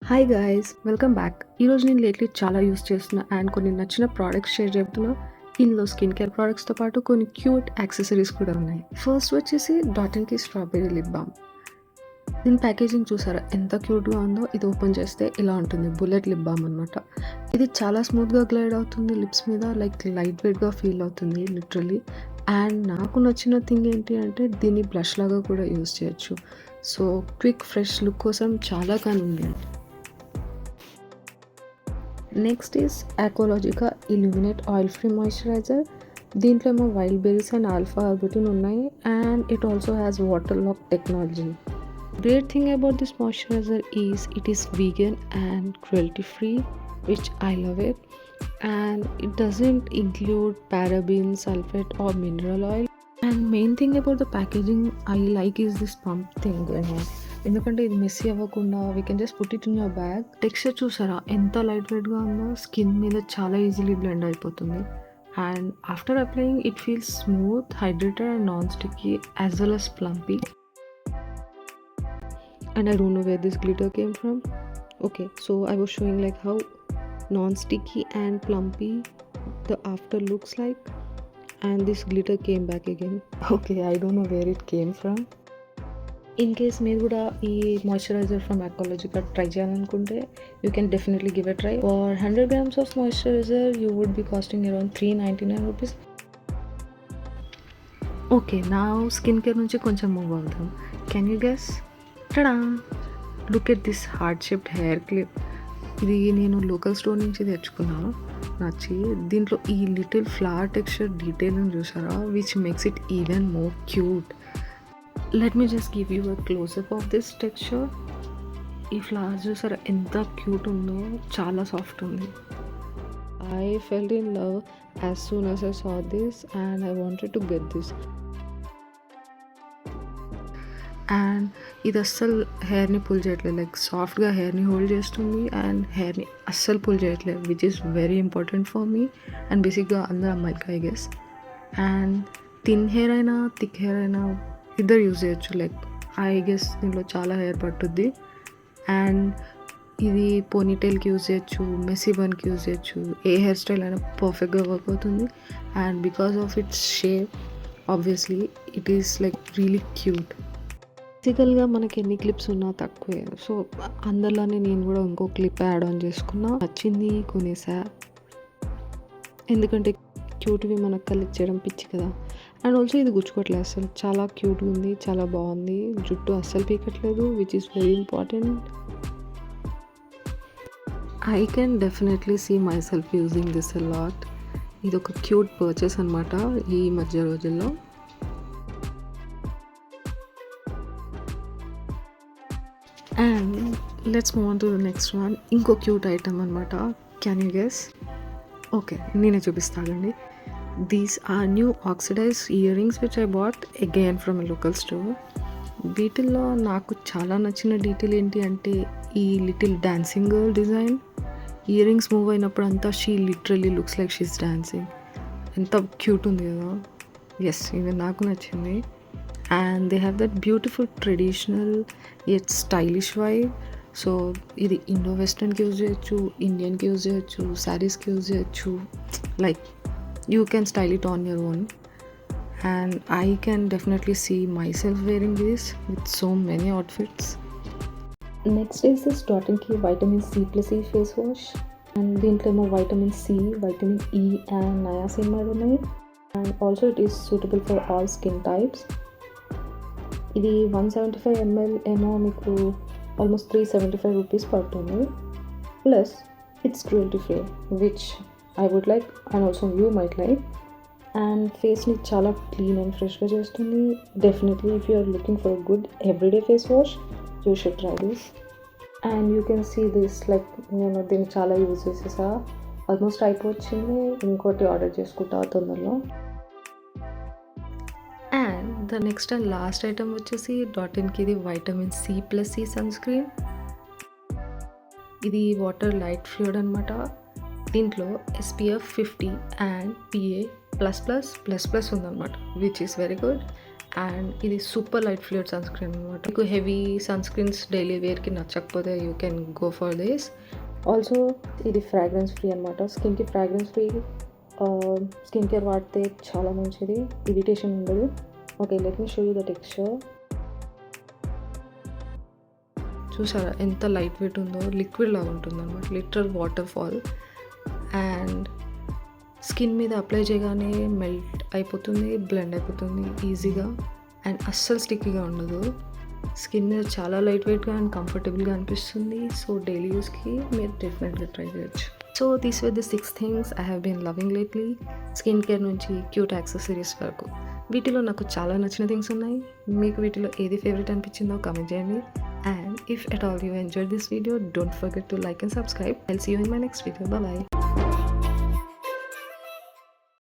Hi guys, welcome back. ఈరోజు నేను lately చాలా యూస్ చేస్తున్నా అండ్ కొన్ని నచ్చిన ప్రోడక్ట్స్ షేర్ చెప్తున్నా. ఇందులో స్కిన్ కేర్ ప్రోడక్ట్స్తో పాటు కొన్ని క్యూట్ యాక్సెసరీస్ కూడా ఉన్నాయి. ఫస్ట్ వచ్చేసి dot and key strawberry lip balm. దీని ప్యాకేజింగ్ చూసారా ఎంత క్యూట్గా ఉందో. ఇది ఓపెన్ చేస్తే ఇలా ఉంటుంది, బుల్లెట్ లిప్ బామ్ అనమాట. ఇది చాలా స్మూత్గా గ్లైడ్ అవుతుంది లిప్స్ మీద, లైక్ లైట్ వెయిట్గా ఫీల్ అవుతుంది లిటరలీ. అండ్ నాకు నచ్చిన థింగ్ ఏంటి అంటే దీన్ని బ్లష్ లాగా కూడా యూస్ చేయొచ్చు. సో క్విక్ ఫ్రెష్ లుక్ కోసం చాలా convenient. Next is Aqualogica illuminate oil free moisturiser. దీంట్లో ఏమో wild berries and alpha arbutin ఉన్నాయి and it also has water lock technology. Great thing about this moisturiser is it is vegan and cruelty free, which I love it. And it doesn't include parabens, sulfate or mineral oil. And main thing about the packaging I like is this pump thing going on. ఎందుకంటే ఇది messy అవ్వకుండా we can just put it in your bag. Texture చూసారా ఎంత light వెయిట్గా ఉందో, skin మీద చాలా easily blend అయిపోతుంది. And after applying it feels smooth, hydrated and non sticky as well as plumpy. And I don't know where this glitter came from. Okay, so I was showing like how non-sticky and plumpy the after looks like, and this glitter came back again. Okay, I don't know where it came from. In case మీరు కూడా ఈ moisturiser from Aqualogica try చేయాలనుకుంటే you can definitely give a try. For 100 grams of moisturiser you would be costing around 399 rupees. Okay, నా skin care నుంచి కొంచెం move అవుతాం. Can you guess? Tada! Look at this heart shaped hair clip. ఇది నేను local store నుంచి తెచ్చుకున్నాను, నచ్చి. దీంట్లో ఈ లిటిల్ ఫ్లవర్ టెక్స్చర్ డీటెయిలింగ్ చూసారా, which makes it even more cute. Let me just give you a close up of this texture. ఈ flowers చూసారా ఎంత క్యూట్ ఉందో, చాలా సాఫ్ట్ ఉంది. I felt in love as soon as I saw this and I wanted to get this. And ఇది అస్సలు హెయిర్ని pull చేయట్లేదు, లైక్ సాఫ్ట్గా హెయిర్ని హోల్డ్ చేస్తుంది అండ్ హెయిర్ని అస్సలు పుల్ చేయట్లేదు, which is very important for me and బేసిక్గా అందరూ అమ్మాయిలకి I guess. And thin hair అయినా థిక్ హెయిర్ అయినా ఇద్దరు యూజ్ చేయొచ్చు, లైక్ ఐ గెస్ దీంట్లో చాలా హెయిర్ పట్టుద్ది. అండ్ ఇది పోనీటైల్కి యూజ్ చేయొచ్చు, మెస్సీ బన్కి యూజ్ చేయొచ్చు, ఏ హెయిర్ స్టైల్ అయినా పర్ఫెక్ట్గా వర్క్ అవుతుంది. And because of it's shape obviously it is like really cute. బేసికల్గా మనకి ఎన్ని క్లిప్స్ ఉన్నా తక్కువే, సో అందరిలోనే నేను కూడా ఇంకో క్లిప్ యాడ్ ఆన్ చేసుకున్నా, నచ్చింది కొనేసా. ఎందుకంటే క్యూట్వి మనకు కలెక్ట్ చేయడం పిచ్చి కదా. అండ్ ఆల్సో ఇది గుచ్చుకోవట్లేదు అసలు, చాలా క్యూట్గా ఉంది, చాలా బాగుంది. జుట్టు అస్సలు పీకట్లేదు, which is very important. I can definitely see myself using this a lot. ఇది ఒక క్యూట్ పర్చేస్ అనమాట ఈ మధ్య రోజుల్లో. And let's move on to the next one. ఇంకో క్యూట్ ఐటమ్ అనమాట. Can you guess? ఓకే, నేనే చూపిస్తానండి. These are new oxidised earrings which I bought again from a local store. వీటిల్లో నాకు చాలా నచ్చిన డీటెయిల్ ఏంటి అంటే ఈ little dancing girl design. Ear rings move అయినప్పుడు అంతా she literally looks like she's dancing. ఎంత క్యూట్ ఉంది కదా. ఎస్, ఇది నాకు నచ్చింది. And they have that beautiful traditional yet stylish vibe. So ఇది ఇండో వెస్టర్న్కి యూజ్ చేయొచ్చు, ఇండియన్కి యూజ్ చేయొచ్చు, శారీస్కి యూజ్ చేయొచ్చు. Like you can style it on your own. And I can definitely see myself wearing this with so many outfits. Next is this Dot and Key vitamin C+E face wash. And దీంట్లో ఏమో vitamin C, vitamin E and niacinamide ఉన్నాయి. And also it is suitable for all skin types. ఇది 175 ml ఏమో మీకు almost 375 rupees పడుతుంది. Plus it's cruelty free, which I would like and also you might like. And ఫేస్ని చాలా clean and ఫ్రెష్గా చేస్తుంది. Definitely if you are looking for a good everyday face wash you should try this. And you can see this, like నేను దీన్ని చాలా use చేసేసా, almost అయిపోవచ్చింది. ఇంకోటి order చేసుకుంటా తొందరలో. And the next and last item వచ్చేసి డాట్ అండ్ కీది vitamin C+E sunscreen. ఇది వాటర్ లైట్ ఫ్లూయిడ్ అనమాట. దీంట్లో SPF 50 అండ్ PA++++ ఉందన్నమాట, which is very good. And ఇది super light fluid sunscreen అనమాట. మీకు హెవీ సన్ స్క్రీన్స్ డైలీ వేర్కి నచ్చకపోతే you can go for this. Also ఇది ఫ్రాగ్రెన్స్ ఫ్రీ అనమాట. స్కిన్కి ఫ్రాగ్రెన్స్ ఫ్రీ స్కిన్ కేర్ వాడితే చాలా మంచిది, ఇరిటేషన్ ఉండదు. Okay, let me show you the texture. చూసారా ఎంత లైట్ వెయిట్ ఉందో, లిక్విడ్ లాగా ఉంటుంది అనమాట, literal water fall. And skin మీద అప్లై చేయగానే మెల్ట్ అయిపోతుంది, బ్లెండ్ అయిపోతుంది ఈజీగా, అండ్ అస్సలు స్టిక్కీగా ఉండదు. స్కిన్ మీద చాలా లైట్ వెయిట్గా అండ్ కంఫర్టబుల్గా అనిపిస్తుంది. సో డైలీ యూస్కి మీరు డెఫినెట్గా ట్రై చేయొచ్చు. So these were the 6 things I have been loving lately. Skin care నుంచి క్యూట్ యాక్సెసరీస్ వరకు వీటిలో నాకు చాలా నచ్చిన థింగ్స్ ఉన్నాయి. మీకు వీటిలో ఏది ఫేవరెట్ అనిపించిందో కామెంట్ చేయండి. And if at all you enjoyed this video, don't forget to like and subscribe. I'll see you in my next video. Bye bye.